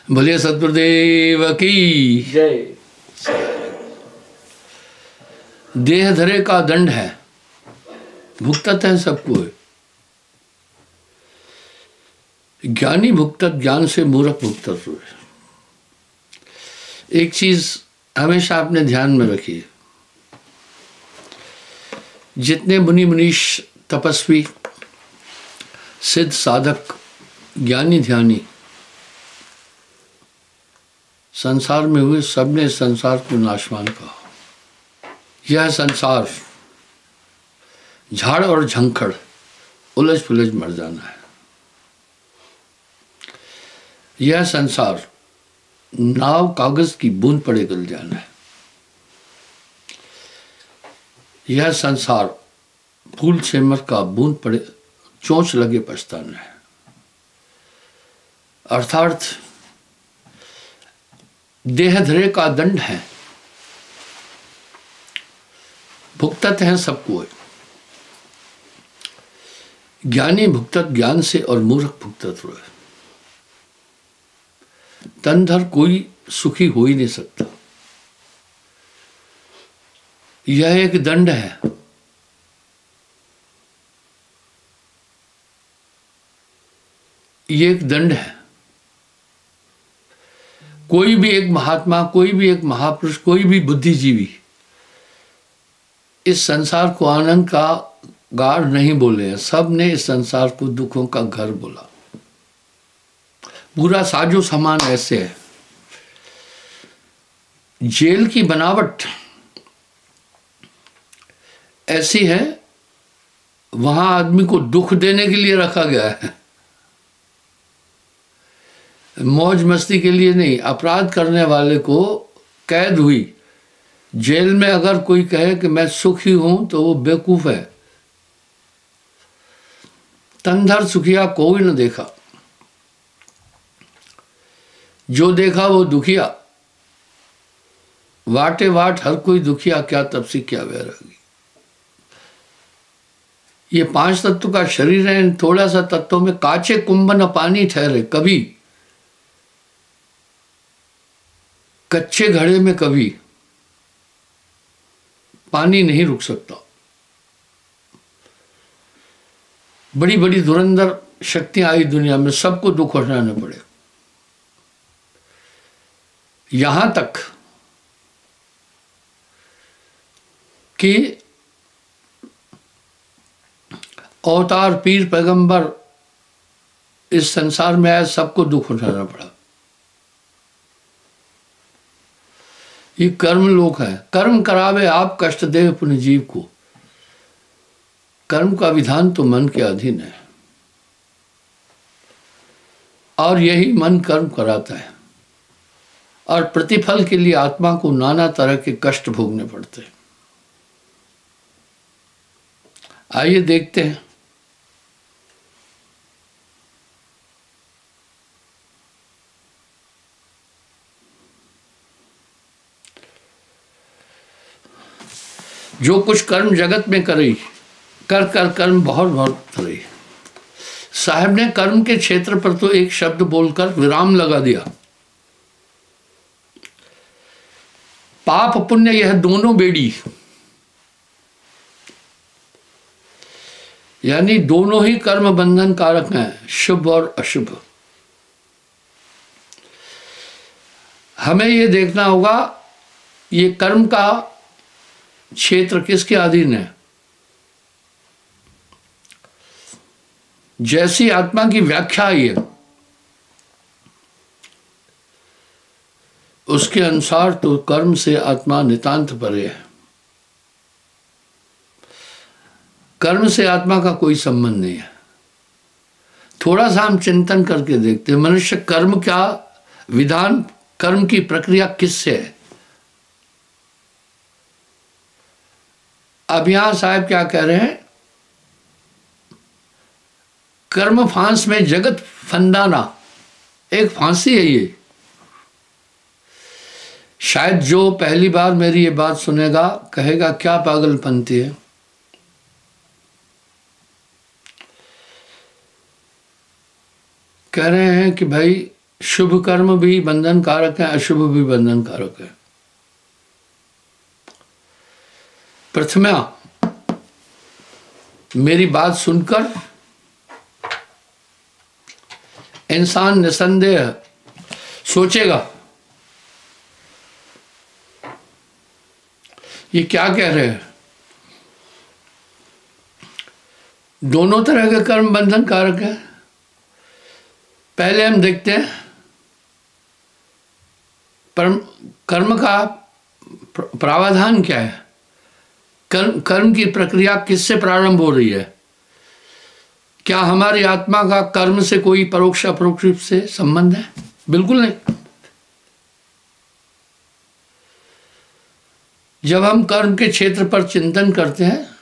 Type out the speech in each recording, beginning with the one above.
बोलिए सतगुरुदेव की जय। देह धरे का दंड है, भुगतत है सबको। ज्ञानी भुगतत ज्ञान से, मूर्ख भुगतत हुए। एक चीज हमेशा अपने ध्यान में रखिए, जितने मुनि मुनीश तपस्वी सिद्ध साधक ज्ञानी ध्यानी संसार में हुए, सबने संसार को नाशवान कहा। यह संसार झाड़ और झंखड़ उलझ पुलझ मर जाना है। यह संसार नाव कागज की बूंद पड़े गल जाना है। यह संसार फूल छेमर का बूंद पड़े चोंच लगे पछताना है। अर्थात देह धरे का दंड है, भुगतत है सबको। ज्ञानी भुगतत ज्ञान से और मूर्ख भुगतत हुए। तन धर कोई सुखी हो ही नहीं सकता। यह एक दंड है। यह एक दंड है। कोई भी एक महात्मा, कोई भी एक महापुरुष, कोई भी बुद्धिजीवी इस संसार को आनंद का गाढ़ नहीं बोले हैं। सब ने इस संसार को दुखों का घर बोला। पूरा साजो सामान ऐसे है। जेल की बनावट ऐसी है, वहां आदमी को दुख देने के लिए रखा गया है, मौज मस्ती के लिए नहीं। अपराध करने वाले को कैद हुई जेल में अगर कोई कहे कि मैं सुखी हूं तो वो बेवकूफ है। तंधर सुखिया कोई न देखा, जो देखा वो दुखिया। वाटे वाट हर कोई दुखिया, क्या तपसी क्या वैरागी। ये 5 तत्व का शरीर है। इन थोड़ा सा तत्वों में काचे कुंभ न पानी ठहरे। कभी कच्चे घड़े में कभी पानी नहीं रुक सकता। बड़ी बड़ी धुरंधर शक्तियां आई दुनिया में, सबको दुख उठाने पड़े। यहां तक कि अवतार पीर पैगंबर इस संसार में आए, सबको दुख उठाना पड़ा। ये कर्म लोक है। कर्म करावे आप कष्ट देव पुण्य जीव को। कर्म का विधान तो मन के अधीन है और यही मन कर्म कराता है, और प्रतिफल के लिए आत्मा को नाना तरह के कष्ट भोगने पड़ते हैं। आइए देखते हैं। जो कुछ कर्म जगत में करी, कर कर कर्म बहुत बहुत करी। साहब ने कर्म के क्षेत्र पर तो एक शब्द बोलकर विराम लगा दिया। पाप पुण्य यह दोनों बेड़ी, यानी दोनों ही कर्म बंधन कारक हैं, शुभ और अशुभ। हमें यह देखना होगा ये कर्म का क्षेत्र किसके अधीन है। जैसी आत्मा की व्याख्या आई है उसके अनुसार तो कर्म से आत्मा नितांत परे है। कर्म से आत्मा का कोई संबंध नहीं है। थोड़ा सा हम चिंतन करके देखते हैं, मनुष्य कर्म का विधान, कर्म की प्रक्रिया किससे है। अब यहां साहब क्या कह रहे हैं, कर्म फांस में जगत फंदाना, एक फांसी है ये। शायद जो पहली बार मेरी ये बात सुनेगा कहेगा क्या पागलपंती है। कह रहे हैं कि भाई शुभ कर्म भी बंधन कारक है, अशुभ भी बंधन कारक है। प्रथमा मेरी बात सुनकर इंसान निसंदेह सोचेगा ये क्या कह रहे हैं। दोनों तरह के कर्म बंधन कारक है। पहले हम देखते हैं कर्म का प्रावधान क्या है। कर्म की प्रक्रिया किससे प्रारंभ हो रही है। क्या हमारी आत्मा का कर्म से कोई परोक्ष अपरोक्ष रूप से संबंध है? बिल्कुल नहीं। जब हम कर्म के क्षेत्र पर चिंतन करते हैं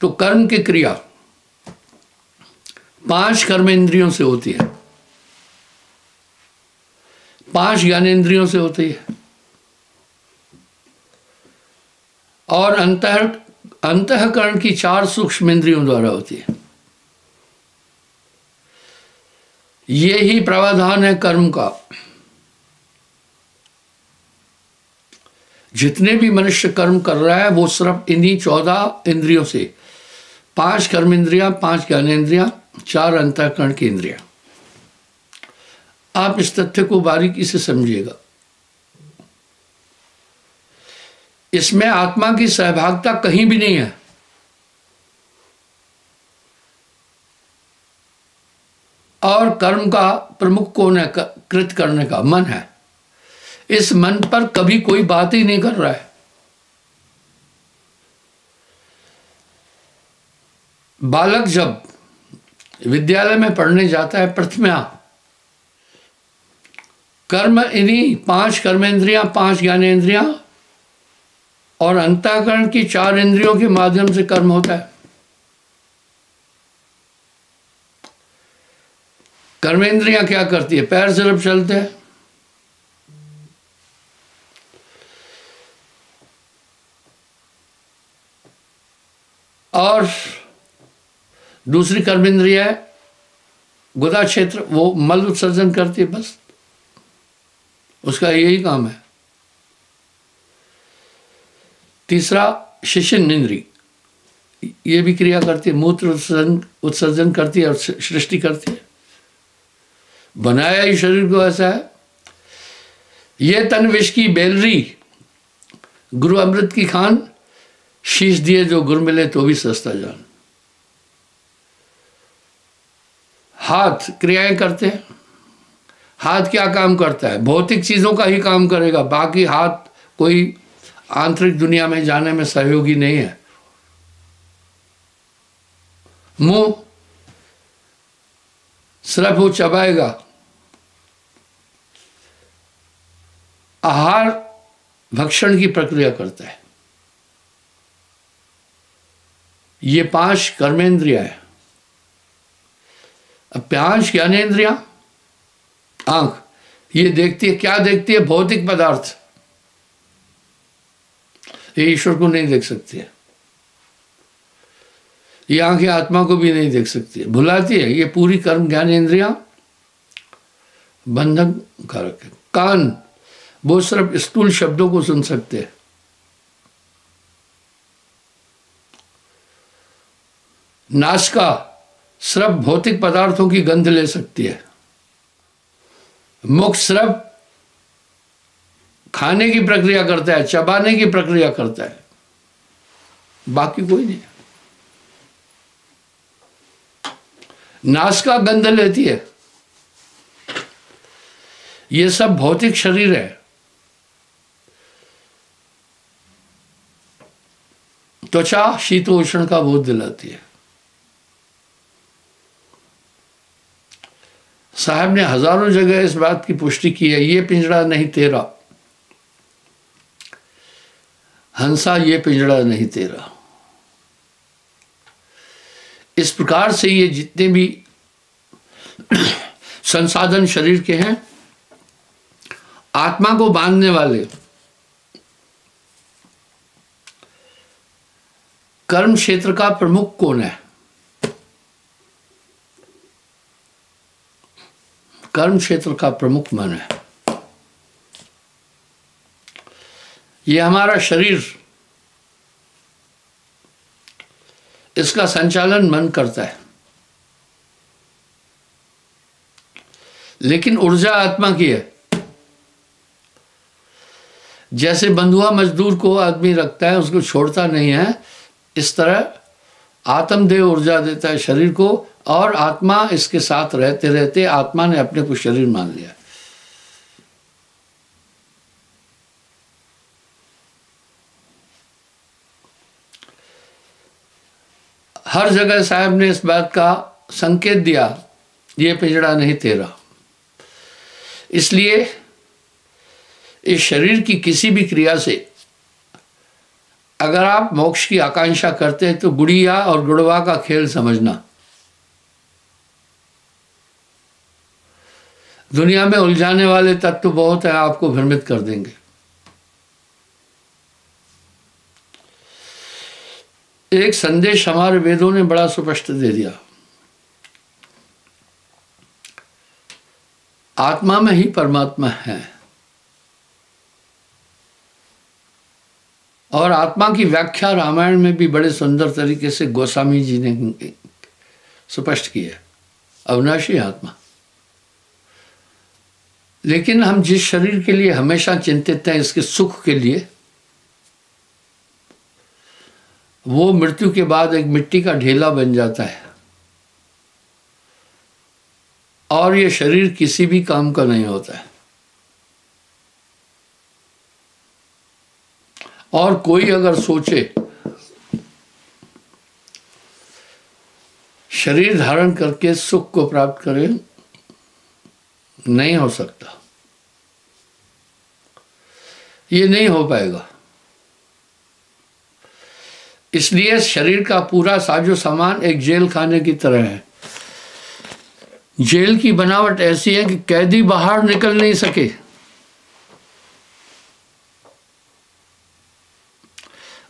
तो कर्म की क्रिया 5 कर्मेंद्रियों से होती है, 5 ज्ञानेंद्रियों से होती है और अंतःकरण की 4 सूक्ष्म इंद्रियों द्वारा होती है। ये ही प्रावधान है कर्म का। जितने भी मनुष्य कर्म कर रहा है वो सिर्फ इन्हीं 14 इंद्रियों से, 5 कर्मेंद्रियां, 5 ज्ञानेंद्रियां, 4 अंतःकरण की इंद्रियां। आप इस तथ्य को बारीकी से समझिएगा। इसमें आत्मा की सहभागिता कहीं भी नहीं है। और कर्म का प्रमुख कौन है? कृत करने का मन है। इस मन पर कभी कोई बात ही नहीं कर रहा है। बालक जब विद्यालय में पढ़ने जाता है, प्रथमा कर्म इन्हीं 5 कर्मेंद्रियां, 5 ज्ञानेंद्रियां और अंतःकरण की 4 इंद्रियों के माध्यम से कर्म होता है। कर्मेंद्रियां क्या करती है? पैर सिर्फ चलते हैं। और दूसरी कर्मेंद्रिया है गुदा क्षेत्र, वो मल उत्सर्जन करती है, बस उसका यही काम है। तीसरा शिशिन इंद्री, ये भी क्रिया करती है, मूत्र उत्सर्जन करती है और सृष्टि करती है। बनाया ही शरीर को ऐसा है। ये तन विष की बेलरी, गुरु अमृत की खान, शीश दिए जो गुर मिले तो भी सस्ता जान। हाथ क्रियाएं करते हैं। हाथ क्या काम करता है? भौतिक चीजों का ही काम करेगा, बाकी हाथ कोई आंतरिक दुनिया में जाने में सहयोगी नहीं है। मुंह सिर्फ वो चबाएगा। आहार भक्षण की प्रक्रिया करता है। ये 5 कर्मेंद्रिया है। अब 5 ज्ञानेंद्रिया, आंख ये देखती है, क्या देखती है? भौतिक पदार्थ। ये ईश्वर को नहीं देख सकती है। ये आंखें आत्मा को भी नहीं देख सकती है, भुलाती है। ये पूरी कर्म ज्ञानेंद्रिया बंधन कारक है। कान वो सिर्फ स्थूल शब्दों को सुन सकते हैं। नासिका सिर्फ भौतिक पदार्थों की गंध ले सकती है। मुख सिर्फ खाने की प्रक्रिया करता है, चबाने की प्रक्रिया करता है, बाकी कोई नहीं। नासिका गंध लेती है। ये सब भौतिक शरीर है। त्वचा शीतोष्ण का बोध दिलाती है। साहब ने हजारों जगह इस बात की पुष्टि की है, ये पिंजड़ा नहीं तेरा। हंसा ये पिंजड़ा नहीं तेरा। इस प्रकार से ये जितने भी संसाधन शरीर के हैं, आत्मा को बांधने वाले कर्म क्षेत्र का प्रमुख कौन है? कर्म क्षेत्र का प्रमुख मन है। ये हमारा शरीर, इसका संचालन मन करता है, लेकिन ऊर्जा आत्मा की है। जैसे बंधुआ मजदूर को आदमी रखता है, उसको छोड़ता नहीं है, इस तरह आत्मदेव ऊर्जा देता है शरीर को, और आत्मा इसके साथ रहते रहते आत्मा ने अपने को शरीर मान लिया। हर जगह साहब ने इस बात का संकेत दिया, ये पिंजड़ा नहीं तेरा। इसलिए इस शरीर की किसी भी क्रिया से अगर आप मोक्ष की आकांक्षा करते हैं तो गुड़िया और गुड़वा का खेल समझना। दुनिया में उलझाने वाले तत्व बहुत है, आपको भ्रमित कर देंगे। एक संदेश हमारे वेदों ने बड़ा स्पष्ट दे दिया, आत्मा में ही परमात्मा है। और आत्मा की व्याख्या रामायण में भी बड़े सुंदर तरीके से गोस्वामी जी ने स्पष्ट की है, अविनाशी आत्मा। लेकिन हम जिस शरीर के लिए हमेशा चिंतित हैं, इसके सुख के लिए, वो मृत्यु के बाद एक मिट्टी का ढेला बन जाता है और ये शरीर किसी भी काम का नहीं होता है। और कोई अगर सोचे शरीर धारण करके सुख को प्राप्त करे, नहीं हो सकता, ये नहीं हो पाएगा। इसलिए शरीर का पूरा साजो सामान एक जेल खाने की तरह है। जेल की बनावट ऐसी है कि कैदी बाहर निकल नहीं सके।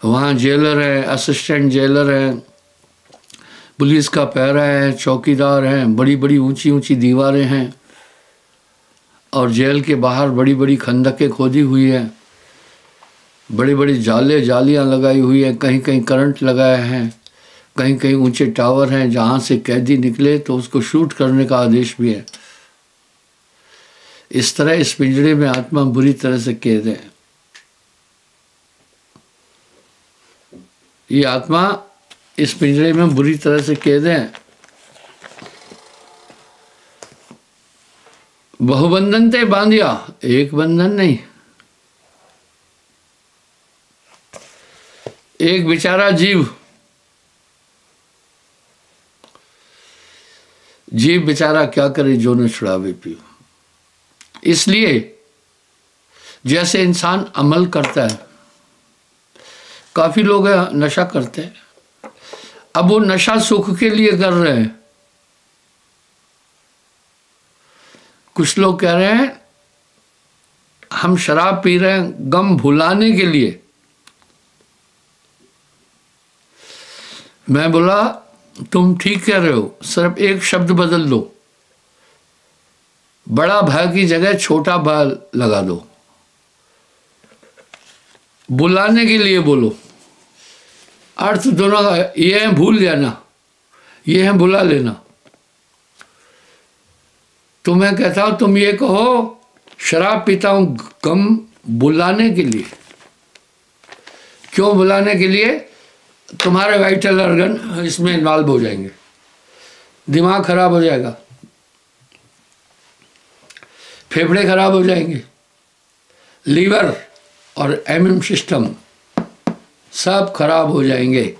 वहाँ जेलर है, असिस्टेंट जेलर है, पुलिस का पहरा है, चौकीदार हैं, बड़ी बड़ी ऊंची ऊंची दीवारें हैं, और जेल के बाहर बड़ी बड़ी खंदकें खोदी हुई हैं, बड़ी बड़ी जालियां लगाई हुई हैं, कहीं कहीं करंट लगाए हैं, कहीं कहीं ऊंचे टावर हैं जहाँ से कैदी निकले तो उसको शूट करने का आदेश भी है। इस तरह इस पिंजड़े में आत्मा बुरी तरह से कैद है। ये आत्मा इस पिंजरे में बुरी तरह से कैद है। बहुबंधन ते बांधिया, एक बंधन नहीं। एक बेचारा जीव बेचारा क्या करे, जो न छुड़ावे पियो। इसलिए जैसे इंसान अमल करता है, काफी लोग नशा करते हैं, अब वो नशा सुख के लिए कर रहे हैं। कुछ लोग कह रहे हैं हम शराब पी रहे हैं गम भुलाने के लिए। मैं बोला तुम ठीक कह रहे हो, सिर्फ एक शब्द बदल दो, बड़ा भा की जगह छोटा भा लगा दो, बुलाने के लिए बोलो। अर्थ दोनों का ये है भूल जाना, ये है बुला लेना। तो मैं कहता हूं तुम ये कहो शराब पीता हूं गम बुलाने के लिए। क्यों बुलाने के लिए? तुम्हारे वाइटल ऑर्गन इसमें इन्वॉल्व हो जाएंगे, दिमाग खराब हो जाएगा, फेफड़े खराब हो जाएंगे, लीवर और इम्यून सिस्टम सब खराब हो जाएंगे।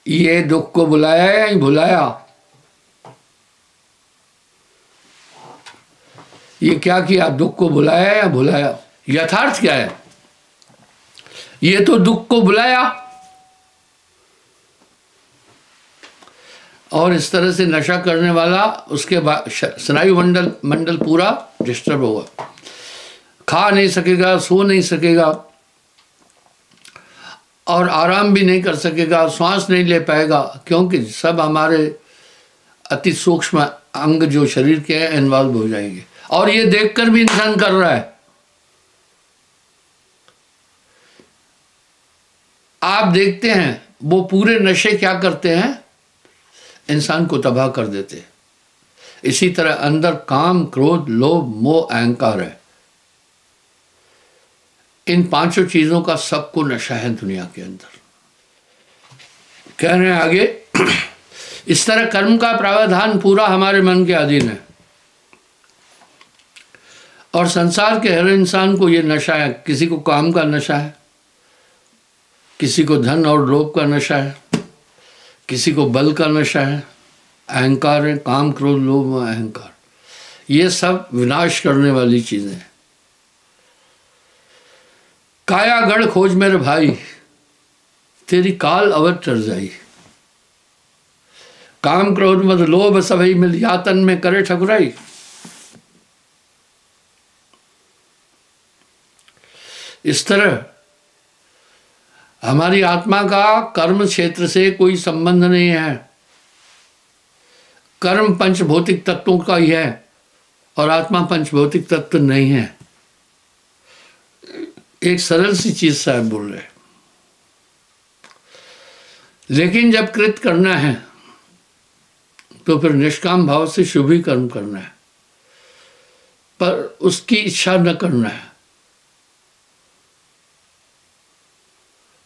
ये दुख को बुलाया या भुलाया? ये क्या किया? दुख को बुलाया या भुलाया? यथार्थ क्या है? ये तो दुख को बुलाया। और इस तरह से नशा करने वाला उसके बाद स्नायु मंडल पूरा डिस्टर्ब होगा, खा नहीं सकेगा, सो नहीं सकेगा, और आराम भी नहीं कर सकेगा, श्वास नहीं ले पाएगा, क्योंकि सब हमारे अति सूक्ष्म अंग जो शरीर के हैं इन्वॉल्व हो जाएंगे। और ये देखकर भी इंसान कर रहा है। आप देखते हैं वो पूरे नशे क्या करते हैं, इंसान को तबाह कर देते हैं। इसी तरह अंदर काम, क्रोध, लोभ, मोह, अहंकार है। इन पांचों चीजों का सबको नशा है दुनिया के अंदर। कह रहे हैं आगे, इस तरह कर्म का प्रावधान पूरा हमारे मन के अधीन है और संसार के हर इंसान को ये नशा है। किसी को काम का नशा है, किसी को धन और लोभ का नशा है, किसी को बल का नशा है, अहंकार है, काम, क्रोध, लोभ, अहंकार। ये सब विनाश करने वाली चीजें हैं। कायागढ़ खोज मेरे भाई, तेरी काल अवध टर जाई। काम, क्रोध, मद, लोभ सभई मिल यातन में करे ठकुराई। इस तरह हमारी आत्मा का कर्म क्षेत्र से कोई संबंध नहीं है। कर्म पंच भौतिक तत्वों का ही है और आत्मा पंच भौतिक तत्व नहीं है। एक सरल सी चीज साहब बोल रहे। लेकिन जब कृत करना है तो फिर निष्काम भाव से शुभ ही कर्म करना है, पर उसकी इच्छा न करना है,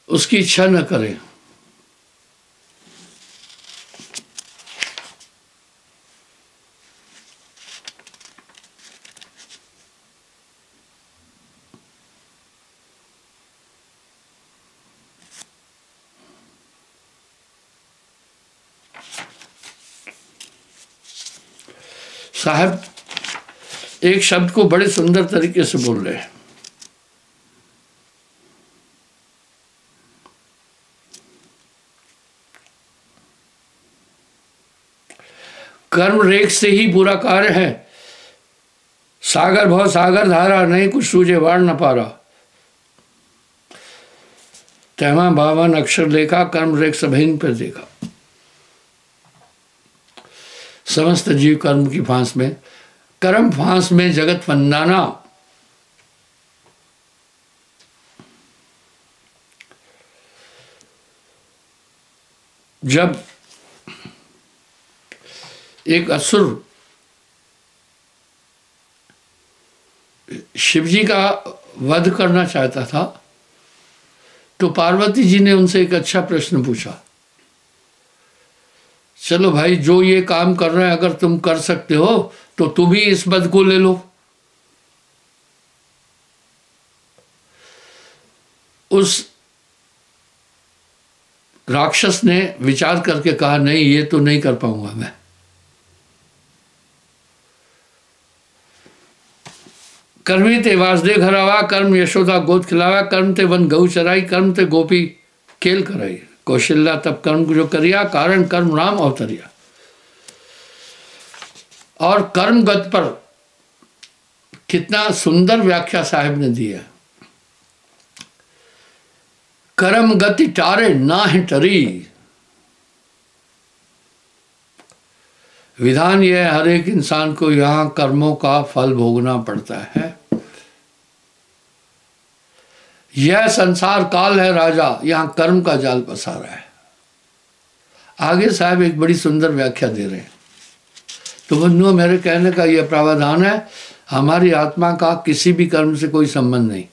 उसकी इच्छा न करें। साहब एक शब्द को बड़े सुंदर तरीके से बोल रहे हैं। कर्म रेख से ही पूरा कार्य है। सागर भव सागर धारा, नहीं कुछ सूझे वार न पारा। तैमा 52 अक्षर लेखा, कर्म रेख सभीन पर देखा। समस्त जीव कर्म की फांस में, कर्म फांस में जगत फंदाना। जब एक असुर शिवजी का वध करना चाहता था तो पार्वती जी ने उनसे एक अच्छा प्रश्न पूछा, चलो भाई जो ये काम कर रहे हैं अगर तुम कर सकते हो तो तुम ही इस वध को ले लो। उस राक्षस ने विचार करके कहा, नहीं ये तो नहीं कर पाऊंगा मैं। कर्मी ते वासुदेव घर आवा, कर्म यशोदा गोद खिलावा, कर्म ते वन गऊ चराई, कर्म ते गोपी खेल कराई। कौशल्या तब कर्म जो करिया, कारण कर्म राम अवतरिया। और कर्म गत पर कितना सुंदर व्याख्या साहिब ने दी है। कर्म गति टारे ना है टरी। विधान यह है हर एक इंसान को यहां कर्मों का फल भोगना पड़ता है। यह संसार काल है राजा, यहां कर्म का जाल पसारा है। आगे साहब एक बड़ी सुंदर व्याख्या दे रहे हैं। तो बंधुओं मेरे कहने का यह प्रावधान है, हमारी आत्मा का किसी भी कर्म से कोई संबंध नहीं।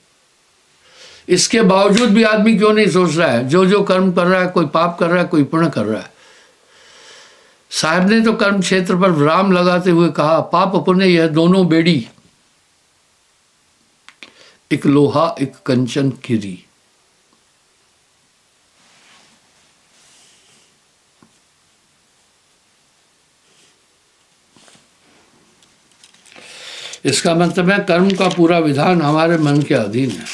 इसके बावजूद भी आदमी क्यों नहीं सोच रहा है, जो जो कर्म कर रहा है, कोई पाप कर रहा है, कोई पुण्य कर रहा है। साहब ने तो कर्म क्षेत्र पर विराम लगाते हुए कहा, पाप पुण्य यह दोनों बेड़ी, एक लोहा एक कंचन किरी। इसका मतलब है कर्म का पूरा विधान हमारे मन के अधीन है।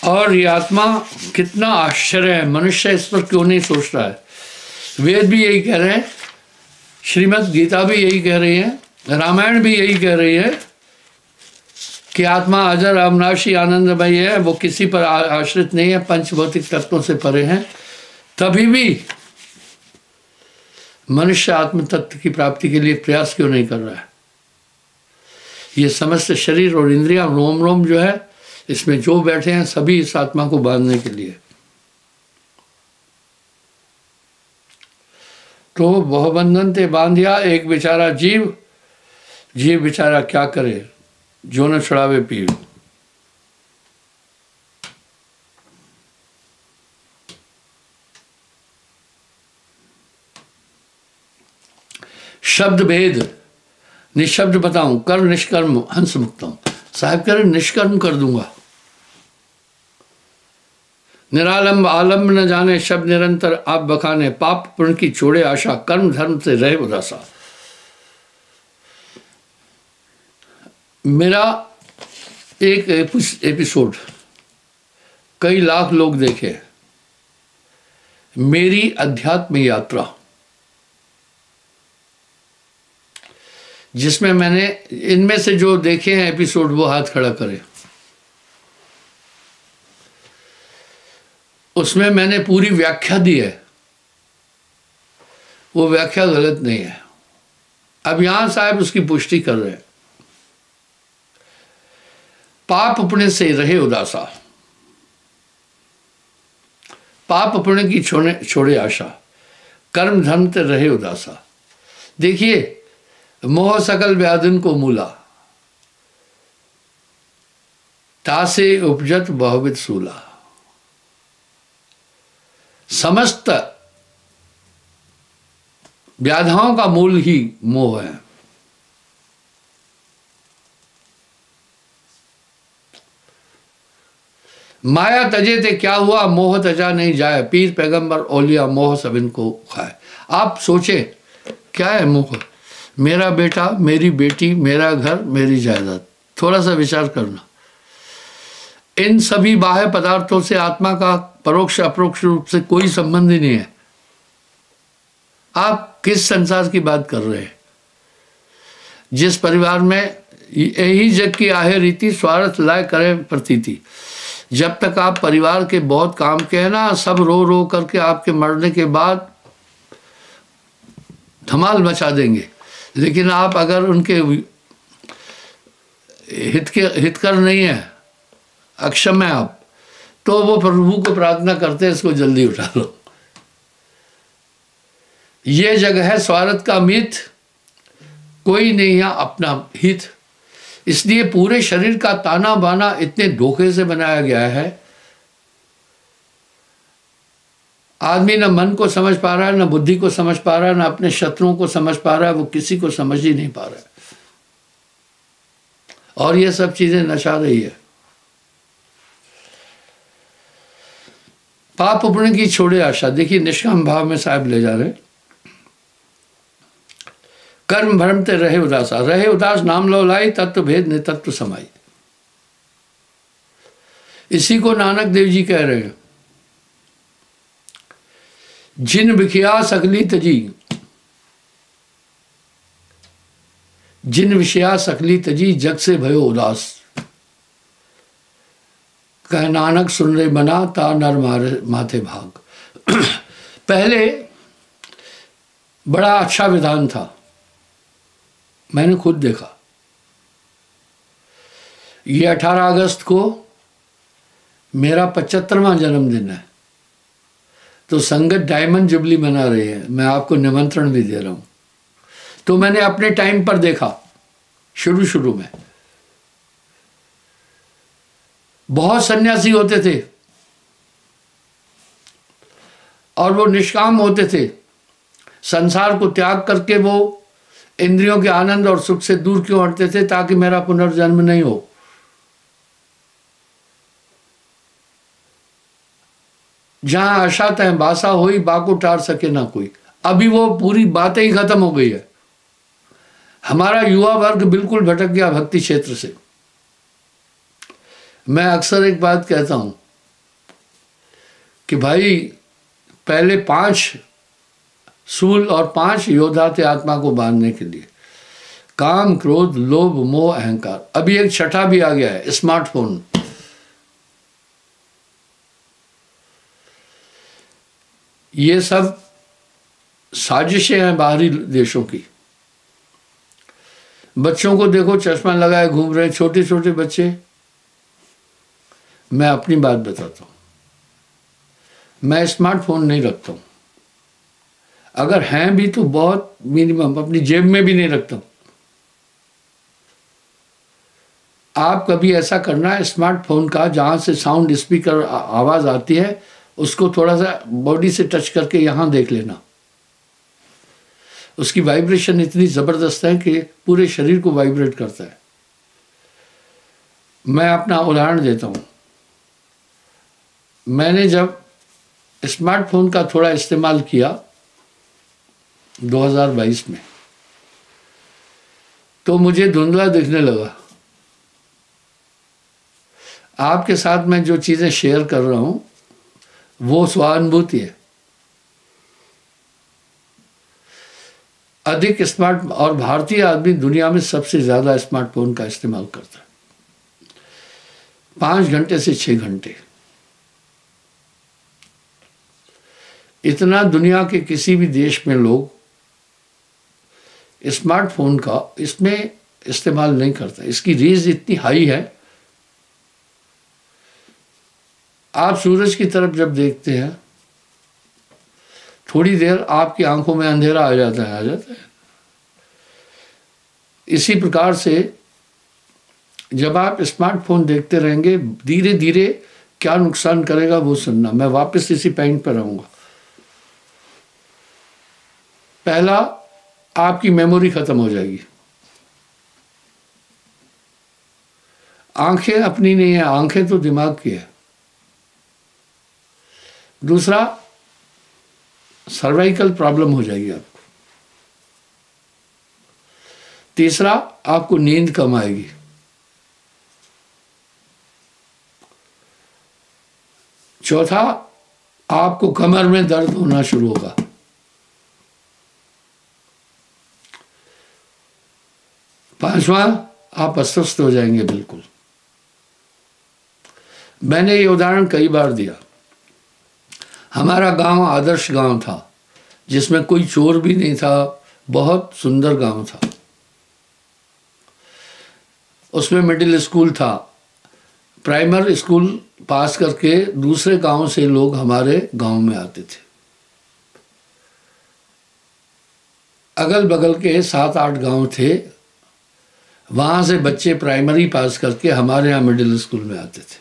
और ये आत्मा कितना आश्चर्य है, मनुष्य इस पर क्यों नहीं सोच रहा है। वेद भी यही कह रहे हैं, श्रीमद् गीता भी यही कह रही है, रामायण भी यही कह रही है कि आत्मा अजर अविनाशी आनंदमयी है, वो किसी पर आश्रित नहीं है, पंच भौतिक तत्वों से परे हैं। तभी भी मनुष्य आत्म तत्व की प्राप्ति के लिए प्रयास क्यों नहीं कर रहा है? ये समस्त शरीर और इंद्रियां, रोम रोम जो है, इसमें जो बैठे हैं सभी इस आत्मा को बांधने के लिए। तो बहुबंधन ते बांधिया एक बेचारा जीव, जीव बेचारा क्या करे, जो न छुड़ावे पीव। शब्द भेद निशब्द बताऊं, कर्म निष्कर्म हंस मुक्तम। साहब कह रहे निष्कर्म कर दूंगा। निरालंब आलम्ब न जाने, शब्द निरंतर आप बखाने, पाप पुण्य की छोड़े आशा, कर्म धर्म से रहे उदासा। मेरा एक एपिसोड कई लाख लोग देखे, मेरी अध्यात्म यात्रा, जिसमें मैंने, इनमें से जो देखे हैं एपिसोड वो हाथ खड़ा करें। उसमें मैंने पूरी व्याख्या दी है, वो व्याख्या गलत नहीं है। अब यहां साहब उसकी पुष्टि कर रहे हैं। पाप पुण्य से रहे उदासा, पाप पुण्य की छोड़े आशा, कर्म धर्म से रहे उदासा। देखिए, मोह सकल व्याधिन को मूला, तासे उपजत बहुविध सूला। समस्त व्याधाओं का मूल ही मोह है। माया तजे ते क्या हुआ, मोह तजा नहीं जाए, पीर पैगंबर औलिया मोह सब इनको खाए। आप सोचे क्या है मोह? मेरा बेटा, मेरी बेटी, मेरा घर, मेरी जायदाद। थोड़ा सा विचार करना। इन सभी बाह्य पदार्थों से आत्मा का परोक्ष अपरोक्ष रूप से कोई संबंध ही नहीं है। आप किस संसार की बात कर रहे हैं? जिस परिवार में यही जग की आहे रीति, स्वार्थ लाए करे प्रतीति। जब तक आप परिवार के बहुत काम के हैं ना, सब रो रो करके आपके मरने के बाद धमाल मचा देंगे, लेकिन आप अगर उनके हितकर नहीं है, अक्षम है आप, तो वो प्रभु को प्रार्थना करते हैं इसको जल्दी उठा लो। ये जग है स्वार्थ का मीत, कोई नहीं है अपना हित। इसलिए पूरे शरीर का ताना बाना इतने धोखे से बनाया गया है। आदमी न मन को समझ पा रहा है, न बुद्धि को समझ पा रहा है, न अपने शत्रुओं को समझ पा रहा है, वो किसी को समझ ही नहीं पा रहा है। और ये सब चीजें नचा रही है। पाप पुण्य की छोड़े आशा। देखिए, निष्काम भाव में साहब ले जा रहे, कर्म भ्रम ते रहे उदासा, रहे उदास नाम लो लाई, तत्व भेद ने तत्व समाई। इसी को नानक देव जी कह रहे हैं, जिन विखिया सकली तजी, जिन विषया सकली तजी, जग से भयो उदास। कह नानक सुन रे बना, ता नर माथे भाग। पहले बड़ा अच्छा विधान था, मैंने खुद देखा। ये 18 अगस्त को मेरा 75वां जन्मदिन है, तो संगत डायमंड जुबली मना रही है। मैं आपको निमंत्रण भी दे रहा हूं। तो मैंने अपने टाइम पर देखा, शुरू में बहुत सन्यासी होते थे और वो निष्काम होते थे। संसार को त्याग करके वो इंद्रियों के आनंद और सुख से दूर क्यों हटते थे? ताकि मेरा पुनर्जन्म नहीं हो। जहां आशा तय बासा होई, बाको टार सके ना कोई। अभी वो पूरी बातें ही खत्म हो गई है। हमारा युवा वर्ग बिल्कुल भटक गया भक्ति क्षेत्र से। मैं अक्सर एक बात कहता हूं कि भाई, पहले 5 सूल और 5 योद्धा थे आत्मा को बांधने के लिए, काम, क्रोध, लोभ, मोह, अहंकार। अभी एक छठा भी आ गया है, स्मार्टफोन। ये सब साजिशें हैं बाहरी देशों की। बच्चों को देखो चश्मा लगाए घूम रहे, छोटे छोटे बच्चे। मैं अपनी बात बताता हूँ, मैं स्मार्टफोन नहीं रखता हूँ, अगर हैं भी तो बहुत मिनिमम, अपनी जेब में भी नहीं रखता हूँ। आप कभी ऐसा करना है, स्मार्टफोन का जहाँ से साउंड स्पीकर आवाज़ आती है उसको थोड़ा सा बॉडी से टच करके यहाँ देख लेना। उसकी वाइब्रेशन इतनी ज़बरदस्त है कि पूरे शरीर को वाइब्रेट करता है। मैं अपना उदाहरण देता हूँ। मैंने जब स्मार्टफोन का थोड़ा इस्तेमाल किया 2022 में, तो मुझे धुंधला दिखने लगा। आपके साथ मैं जो चीज़ें शेयर कर रहा हूँ वो स्वानुभूति है। अधिक स्मार्ट, और भारतीय आदमी दुनिया में सबसे ज़्यादा स्मार्टफोन का इस्तेमाल करता है, 5 घंटे से 6 घंटे। इतना दुनिया के किसी भी देश में लोग स्मार्टफोन का इसमें इस्तेमाल नहीं करता। इसकी रेंज इतनी हाई है, आप सूरज की तरफ जब देखते हैं थोड़ी देर आपकी आंखों में अंधेरा आ जाता है। इसी प्रकार से जब आप स्मार्टफोन देखते रहेंगे, धीरे धीरे क्या नुकसान करेगा वो सुनना। मैं वापस इसी पॉइंट पर रहूँगा। पहला, आपकी मेमोरी खत्म हो जाएगी। आंखें अपनी नहीं है, आंखें तो दिमाग की है। दूसरा, सर्वाइकल प्रॉब्लम हो जाएगी आपको। तीसरा, आपको नींद कम आएगी। चौथा, आपको कमर में दर्द होना शुरू होगा। पांचवा, आप अस्वस्थ हो जाएंगे बिल्कुल। मैंने ये उदाहरण कई बार दिया। हमारा गांव आदर्श गांव था, जिसमें कोई चोर भी नहीं था, बहुत सुंदर गांव था। उसमें मिडिल स्कूल था। प्राइमरी स्कूल पास करके दूसरे गांव से लोग हमारे गांव में आते थे। अगल बगल के 7-8 गांव थे, वहाँ से बच्चे प्राइमरी पास करके हमारे यहाँ मिडिल स्कूल में आते थे।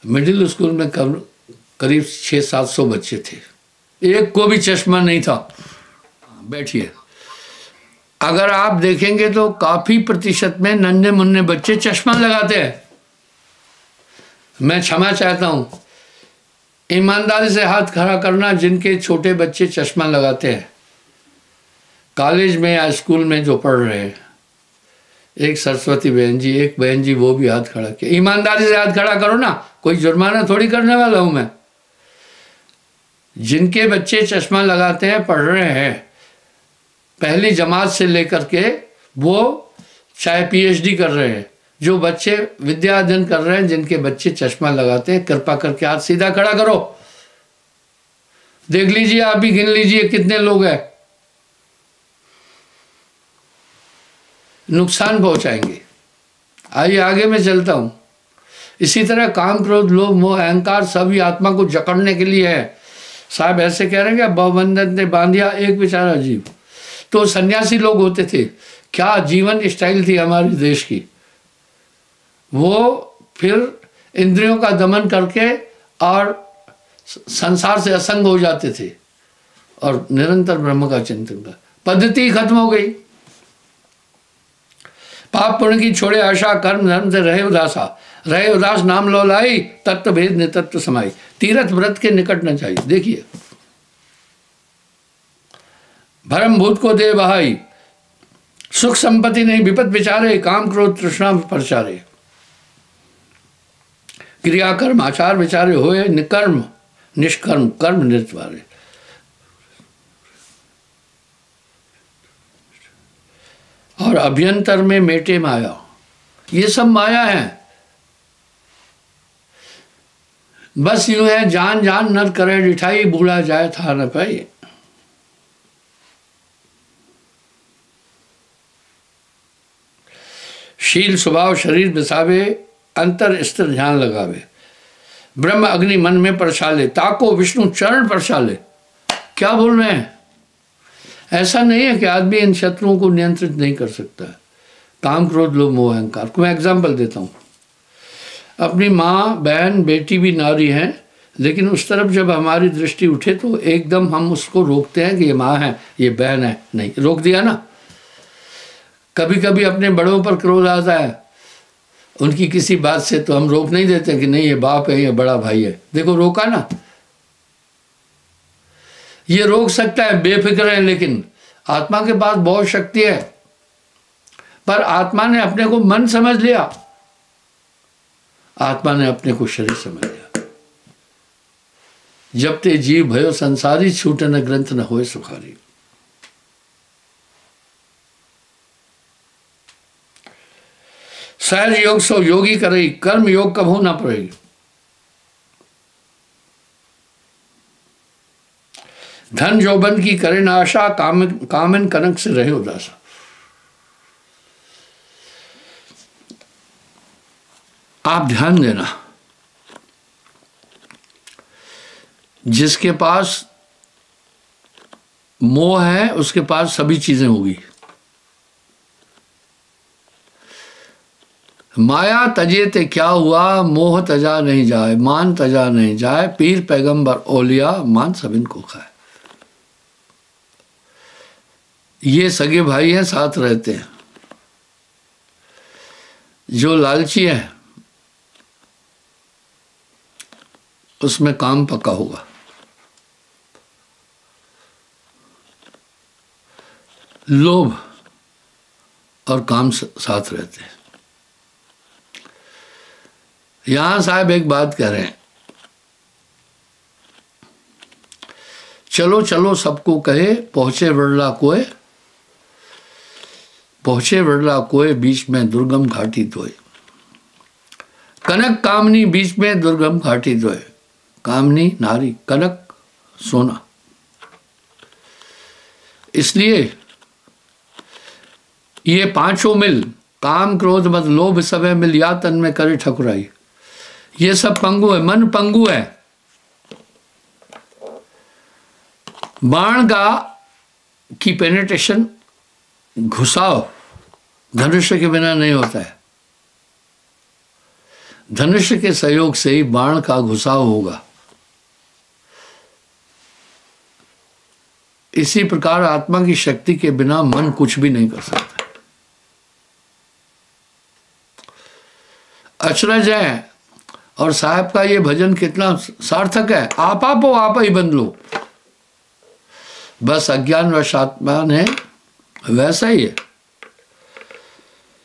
मिडिल स्कूल में करीब 600-700 बच्चे थे, एक को भी चश्मा नहीं था। बैठिए, अगर आप देखेंगे तो काफ़ी प्रतिशत में नन्हे मुन्ने बच्चे चश्मा लगाते हैं। मैं क्षमा चाहता हूँ, ईमानदारी से हाथ खड़ा करना जिनके छोटे बच्चे चश्मा लगाते हैं, कॉलेज में या स्कूल में जो पढ़ रहे हैं। एक सरस्वती बहन जी, एक बहन जी, वो भी हाथ खड़ा किया। ईमानदारी से हाथ खड़ा करो ना, कोई जुर्माना थोड़ी करने वाला हूँ मैं। जिनके बच्चे चश्मा लगाते हैं, पढ़ रहे हैं, पहली जमात से लेकर के वो चाहे PhD कर रहे हैं, जो बच्चे विद्या अध्ययन कर रहे हैं, जिनके बच्चे चश्मा लगाते हैं, कृपा करके हाथ सीधा खड़ा करो। देख लीजिए, आप भी गिन लीजिए कितने लोग हैं। नुकसान पहुंचाएंगे। आइए आगे मैं चलता हूं। इसी तरह काम, क्रोध, लोभ, मोह, अहंकार सभी आत्मा को जकड़ने के लिए है। साहब ऐसे कह रहे हैं कि बहुबंधन ने बांधिया एक बेचारा जीव। तो सन्यासी लोग होते थे, क्या जीवन स्टाइल थी हमारे देश की। वो फिर इंद्रियों का दमन करके और संसार से असंग हो जाते थे और निरंतर ब्रह्म का चिंतन कर। पद्धति खत्म हो गई। पाप पुण्य की छोड़े आशा, कर्म धर्म से रहे उदासा। रहे उदास नाम लो लाई, तत्व भेद नितत्व समाई। तीर्थ व्रत के निकट न चाहिए। देखिए, भरम भूत को दे बहाई, सुख संपत्ति नहीं विपत विचारे। काम क्रोध तृष्णा परचारे। क्रिया कर्म आचार विचारे होए निकर्म निष्कर्म कर्म निर्वारे। और अभ्यंतर में मेटे माया। ये सब माया है। बस यूं है, जान जान नर करे डिठाई, बूढ़ा जाए था न पाई। शील स्वभाव शरीर बिसावे, अंतर स्थिर ध्यान लगावे, ब्रह्म अग्नि मन में परछाले, ताको विष्णु चरण परछाले। क्या बोल रहे हैं? ऐसा नहीं है कि आदमी इन शत्रुओं को नियंत्रित नहीं कर सकता है। काम क्रोध लोभ मोह अहंकार को मैं एग्जाम्पल देता हूँ। अपनी माँ बहन बेटी भी नारी हैं, लेकिन उस तरफ जब हमारी दृष्टि उठे तो एकदम हम उसको रोकते हैं कि ये माँ है ये बहन है। नहीं, रोक दिया ना। कभी कभी अपने बड़ों पर क्रोध आता है उनकी किसी बात से, तो हम रोक नहीं देते कि नहीं ये बाप है ये बड़ा भाई है। देखो रोका ना। ये रोक सकता है, बेफिक्र है, लेकिन आत्मा के पास बहुत शक्ति है। पर आत्मा ने अपने को मन समझ लिया, आत्मा ने अपने को शरीर समझ लिया। जब ते जीव भयो संसारी, छूटे न ग्रंथ न होए सुखारी। सहज योग सो योगी करे, कर्म योग कभू ना पड़ेगी। धन जोबन की करे ना आशा, कामन कनक से रहे उदासा। आप ध्यान देना, जिसके पास मोह है उसके पास सभी चीजें होगी। माया तजे ते क्या हुआ, मोह तजा नहीं जाए, मान तजा नहीं जाए, पीर पैगंबर ओलिया, मान सब इनको खाए। ये सगे भाई हैं, साथ रहते हैं। जो लालची है उसमें काम पक्का होगा। लोभ और काम साथ रहते हैं। यहां साहब एक बात कह रहे हैं, चलो चलो सबको कहे, पहुंचे वरला कोय, पहुंचे वरला कोय, बीच में दुर्गम घाटी तोय। कनक कामनी बीच में दुर्गम घाटी तोय। कामनी नारी, कनक सोना। इसलिए ये पांचों मिल, काम क्रोध मद लोभ सब मिल, या तन में करे ठकुराई। ये सब पंगु है, मन पंगु है। बाण का की पेनिट्रेशन, घुसाव धनुष्य के बिना नहीं होता है। धनुष्य के सहयोग से ही बाण का घुसाव होगा। इसी प्रकार आत्मा की शक्ति के बिना मन कुछ भी नहीं कर सकता। अचरज है। और साहब का ये भजन कितना सार्थक है, आप ही बन लो। बस अज्ञानवश आत्मा ने वैसा ही है।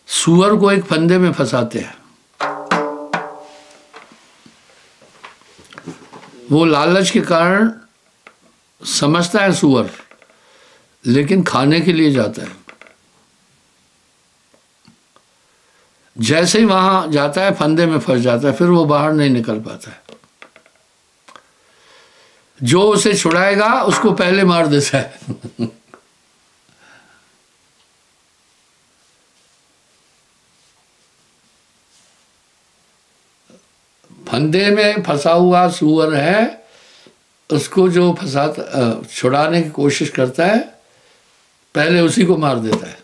सुअर को एक फंदे में फंसाते हैं, वो लालच के कारण समझता है सुअर, लेकिन खाने के लिए जाता है। जैसे ही वहां जाता है फंदे में फंस जाता है, फिर वो बाहर नहीं निकल पाता है। जो उसे छुड़ाएगा उसको पहले मार देता है। फंदे में फंसा हुआ सुअर है, उसको जो छुड़ाने की कोशिश करता है पहले उसी को मार देता है।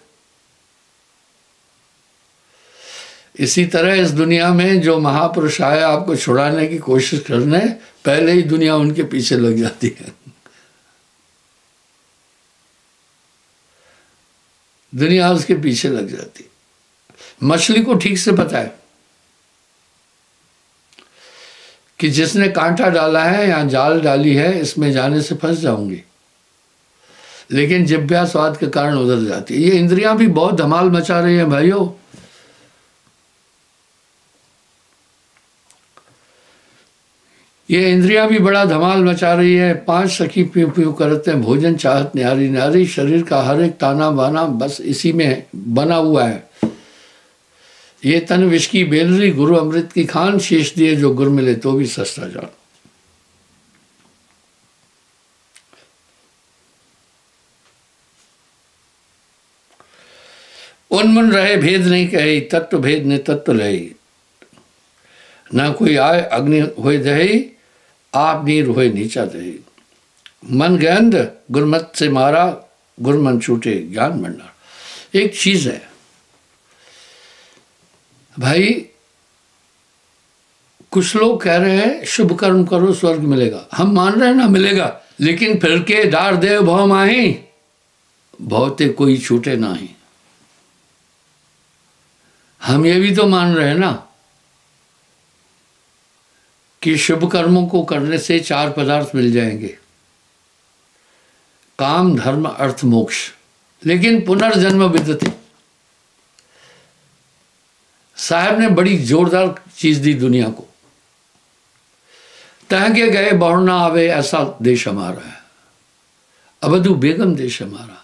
इसी तरह इस दुनिया में जो महापुरुष आए आपको छुड़ाने की कोशिश करने, पहले ही दुनिया उनके पीछे लग जाती है। दुनिया उसके पीछे लग जाती है। मछली को ठीक से पता है कि जिसने कांटा डाला है या जाल डाली है, इसमें जाने से फंस जाऊंगी, लेकिन जिह्वा स्वाद के कारण उधर जाती है। ये इंद्रियां भी बहुत धमाल मचा रही हैं भाइयों। ये इंद्रियां भी बड़ा धमाल मचा रही है। 5 सखी प्यू प्यू करते हैं, भोजन चाहत न्यारी नारी, शरीर का हर एक ताना बाना बस इसी में बना हुआ है। ये तन विष की बेलरी, गुरु अमृत की खान, शेष दिए जो गुर मिले तो भी सस्ता जान। मुन मुन रहे भेद नहीं कहे, तत्व भेद ने तत्व लही। ना कोई आए अग्नि होए दही, आप नीर होए नीचा दही। मन गंध गुरमत से मारा, गुरमन छूटे ज्ञान भंडार। एक चीज है भाई, कुछ लोग कह रहे हैं शुभ कर्म करो स्वर्ग मिलेगा। हम मान रहे हैं ना मिलेगा, लेकिन फिर के डार देव भव माही, भवते कोई छूटे नाही। हम ये भी तो मान रहे हैं ना कि शुभ कर्मों को करने से 4 पदार्थ मिल जाएंगे, काम धर्म अर्थ मोक्ष। लेकिन पुनर्जन्म विदति, साहब ने बड़ी जोरदार चीज दी दुनिया को। तह के गए बहुर ना आवे, ऐसा देश हमारा है। अवधु बेगम देश हमारा।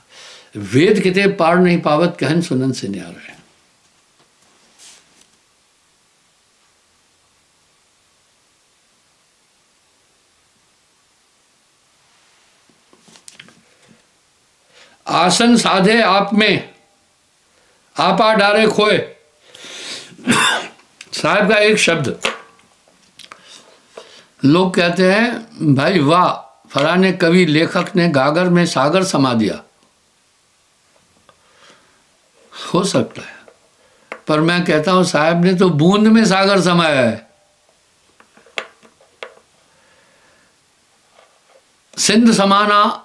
वेद किते पार नहीं पावत, कहन सुनन से न्यारा है। आसन साधे आप में, आपा डारे खोए। साहब का एक शब्द, लोग कहते हैं भाई वाह, फलाने कवि लेखक ने गागर में सागर समा दिया। हो सकता है, पर मैं कहता हूं साहब ने तो बूंद में सागर समाया है। सिंध समाना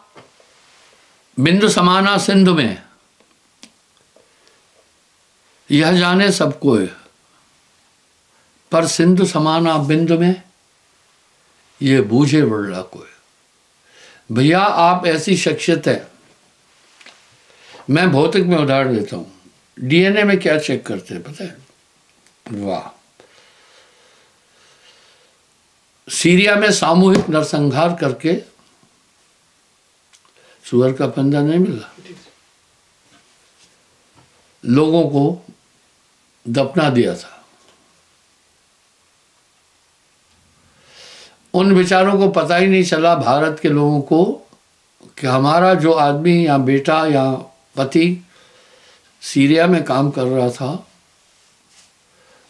बिंदु समाना सिंधु में, यह जाने सबको है, पर सिंधु समाना बिंदु में ये बूझे बड़ा कोई। भैया आप ऐसी शख्सियत है, मैं भौतिक में उदाहरण देता हूं। डीएनए में क्या चेक करते हैं पता है? वाह, सीरिया में सामूहिक नरसंहार करके सुअर का फंदा नहीं मिला, लोगों को दफना दिया था। उन बेचारों को पता ही नहीं चला, भारत के लोगों को, कि हमारा जो आदमी या बेटा या पति सीरिया में काम कर रहा था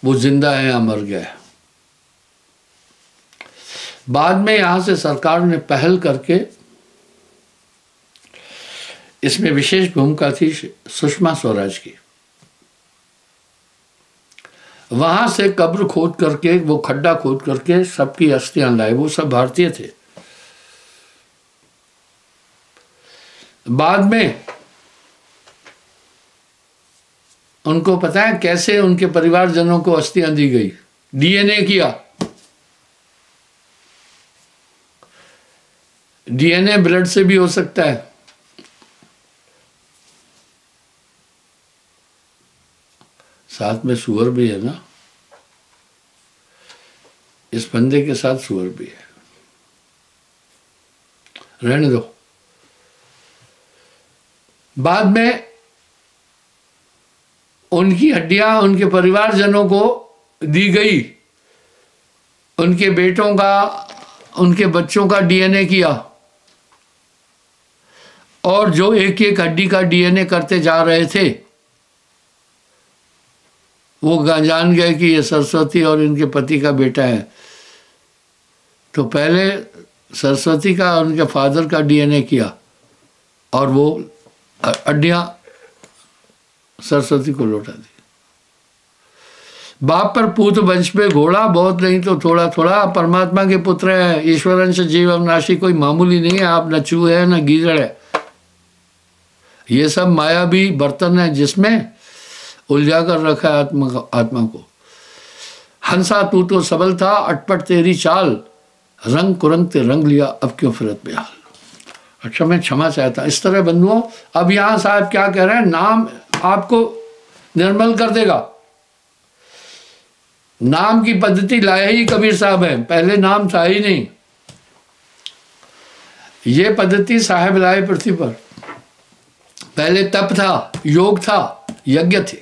वो जिंदा है या मर गया है। बाद में यहां से सरकार ने पहल करके, इसमें विशेष भूमिका थी सुषमा स्वराज की, वहां से कब्र खोद करके, वो खड्डा खोद करके सबकी अस्थियां लाए। वो सब भारतीय थे। बाद में उनको पता है कैसे उनके परिवारजनों को अस्थियां दी गई? डीएनए किया। डीएनए ब्लड से भी हो सकता है। साथ में सुअर भी है ना, इस फंदे के साथ सुअर भी है, रहने दो। बाद में उनकी हड्डियां उनके परिवारजनों को दी गई, उनके बेटों का, उनके बच्चों का डीएनए किया, और जो एक एक हड्डी का डीएनए करते जा रहे थे वो जान गए कि ये सरस्वती और इनके पति का बेटा है। तो पहले सरस्वती का और उनके फादर का डीएनए किया और वो हड्डियां सरस्वती को लौटा दी। बाप पर पूत वंश पे घोड़ा, बहुत नहीं तो थोड़ा थोड़ा, परमात्मा के पुत्र है, ईश्वरंश जीवम नाशी, कोई मामूली नहीं है। आप न चूहे है न गीदड़ है, ये सब मायावी बर्तन है जिसमें उलझा कर रखा है आत्मा को। हंसा तू तो सबल था, अटपट तेरी चाल, रंग कुरंग ते रंग लिया, अब क्यों फिरत बेहाल। अच्छा, मैं क्षमा चाहता इस तरह बंधुओं। अब यहां साहब क्या कह रहे हैं? नाम आपको निर्मल कर देगा। नाम की पद्धति लाए ही कबीर साहब है, पहले नाम था ही नहीं। ये पद्धति साहब लाए पृथ्वी पर। पहले तप था, योग था, यज्ञ थे।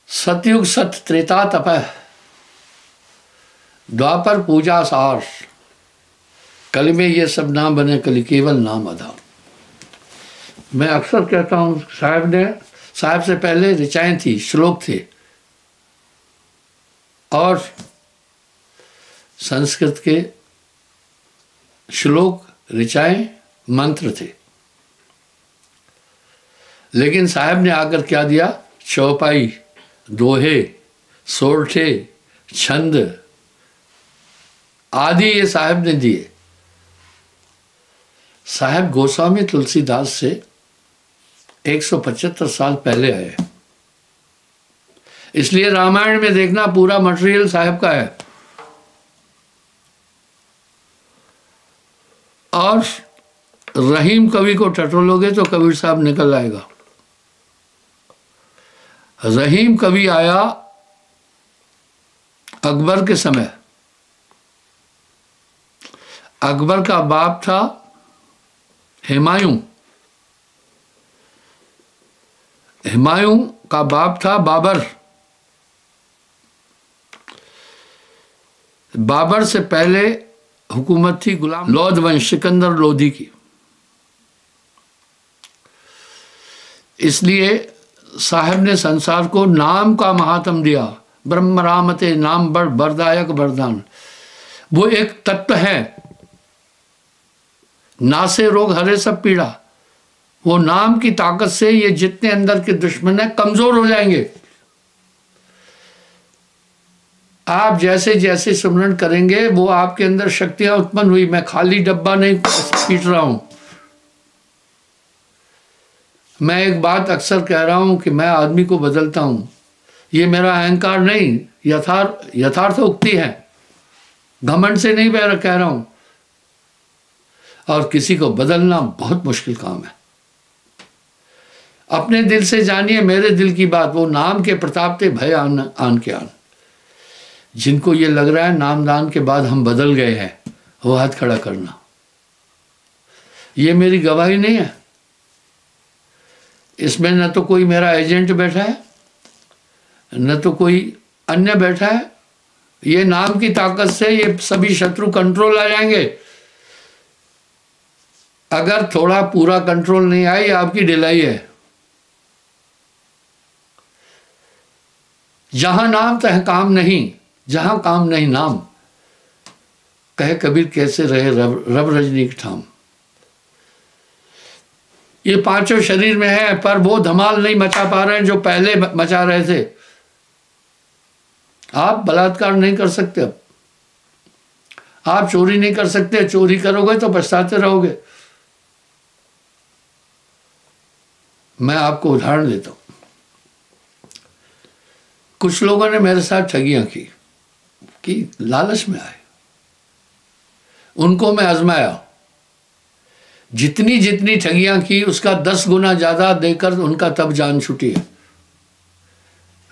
सतयुग सत, त्रेता तप, द्वापर पूजा सार, कल में ये सब नाम बने, कल केवल नाम आधार। मैं अक्सर कहता हूँ, साहब से पहले ऋचाएं थी, श्लोक थे, और संस्कृत के श्लोक, ऋचाएं, मंत्र थे। लेकिन साहब ने आकर क्या दिया? चौपाई, दोहे, सोरठे, छंद आदि ये साहब ने दिए। साहब गोस्वामी तुलसीदास से 175 साल पहले आए, इसलिए रामायण में देखना पूरा मटेरियल साहब का है। और रहीम कवि को टटोलोगे तो कबीर साहब निकल आएगा। रहीम कवि आया अकबर के समय। अकबर का बाप था हुमायूं, हुमायूं का बाप था बाबर। बाबर से पहले हुकूमत थी गुलाम लोध वंश, सिकंदर लोधी की। इसलिए साहब ने संसार को नाम का महात्म दिया। ब्रह्म रामते नाम बड़ वरदायक वरदान। वो एक तत्व है, नासे रोग हरे सब पीड़ा। वो नाम की ताकत से ये जितने अंदर के दुश्मन है कमजोर हो जाएंगे। आप जैसे जैसे सुमरण करेंगे वो आपके अंदर शक्तियां उत्पन्न हुई। मैं खाली डब्बा नहीं पीट रहा हूं। मैं एक बात अक्सर कह रहा हूं कि मैं आदमी को बदलता हूं। ये मेरा अहंकार नहीं, यथार्थ उक्ति है, घमंड से नहीं कह रहा हूं। और किसी को बदलना बहुत मुश्किल काम है। अपने दिल से जानिए मेरे दिल की बात। वो नाम के प्रताप ते भय आन के आन। जिनको ये लग रहा है नामदान के बाद हम बदल गए हैं, वो हाथ खड़ा करना। ये मेरी गवाही नहीं है। इसमें न तो कोई मेरा एजेंट बैठा है, न तो कोई अन्य बैठा है। ये नाम की ताकत से ये सभी शत्रु कंट्रोल आ जाएंगे। अगर थोड़ा पूरा कंट्रोल नहीं आए, आपकी ढिलाई है। जहां नाम तह काम नहीं, जहां काम नहीं नाम। कहे कबीर कैसे रहे रब रजनी ठाम। ये पांचों शरीर में है, पर वो धमाल नहीं मचा पा रहे हैं जो पहले मचा रहे थे। आप बलात्कार नहीं कर सकते, अब आप चोरी नहीं कर सकते। चोरी करोगे तो पछताते रहोगे। मैं आपको उदाहरण देता हूं। कुछ लोगों ने मेरे साथ ठगियां की कि लालच में आए। उनको मैं आजमाया। जितनी जितनी ठगियां की उसका 10 गुना ज्यादा देकर उनका तब जान छूटी है।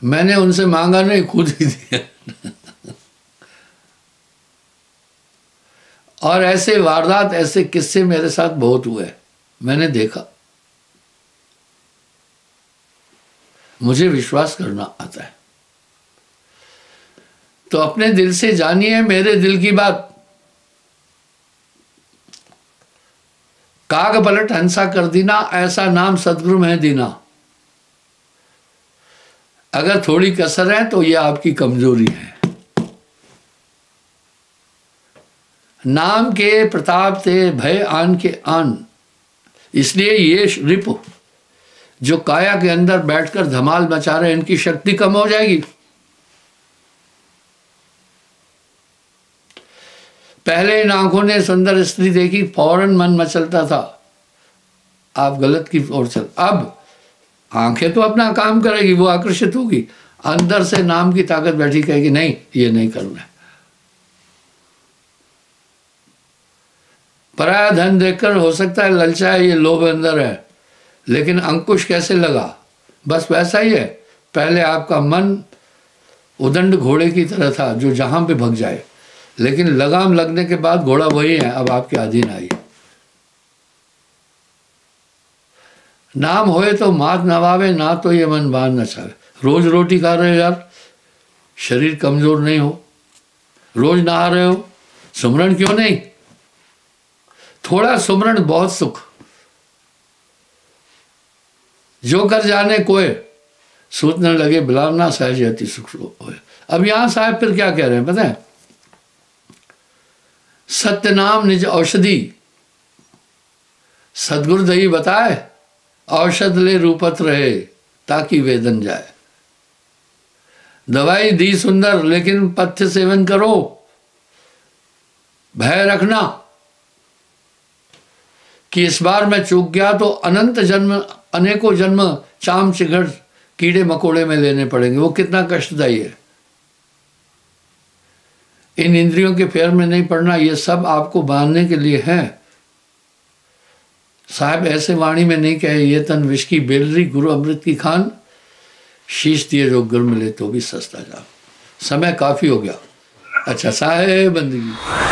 मैंने उनसे मांगा नहीं, खुद ही दिया। और ऐसे वारदात, ऐसे किस्से मेरे साथ बहुत हुए, मैंने देखा। मुझे विश्वास करना आता है। तो अपने दिल से जानिए मेरे दिल की बात। काग पलट हंसा कर दीना, ऐसा नाम सदगुरु में दीना। अगर थोड़ी कसर है तो यह आपकी कमजोरी है। नाम के प्रताप से भय आन के आन। इसलिए ये रिपु जो काया के अंदर बैठकर धमाल मचा रहे, इनकी शक्ति कम हो जाएगी। पहले इन आंखों ने सुंदर स्त्री देखी, फौरन मन मचलता था आप गलत की ओर चल। अब आंखें तो अपना काम करेगी, वो आकर्षित होगी। अंदर से नाम की ताकत बैठी कहेगी नहीं, ये नहीं करना है। पराया धन देखकर हो सकता है ललचाए, ये लोभ अंदर है। लेकिन अंकुश कैसे लगा? बस वैसा ही है। पहले आपका मन उदंड घोड़े की तरह था जो जहां पे भग जाए, लेकिन लगाम लगने के बाद घोड़ा वही है, अब आपके अधीन आई। नाम होए तो मात नवावे, ना तो ये मन बांध न चाहे। रोज रोटी खा रहे हो यार, शरीर कमजोर नहीं हो। रोज नहा रहे हो, सुमरण क्यों नहीं? थोड़ा सुमरण बहुत सुख। जो कर जाने कोय, सूतने लगे बिलावना सहज अति सुख होए। अब यहां साहब फिर क्या कह रहे हैं पता है? सत्य नाम निज औषधि, सदगुरु दही बताए, औषध ले रूपत रहे ताकि वेदन जाए। दवाई दी सुंदर लेकिन पथ्य सेवन करो, भय रखना कि इस बार मैं चूक गया तो अनंत जन्म, अनेकों जन्म चाम चिघड़ कीड़े मकोड़े में लेने पड़ेंगे। वो कितना कष्टदायी है। इन इंद्रियों के फेर में नहीं पड़ना, ये सब आपको बांधने के लिए है। साहब ऐसे वाणी में नहीं कहे, ये तन विष की बेलरी गुरु अमृत की खान, शीश दिए जो गुर मिले तो भी सस्ता जा। समय काफी हो गया। अच्छा साहेब बंदगी।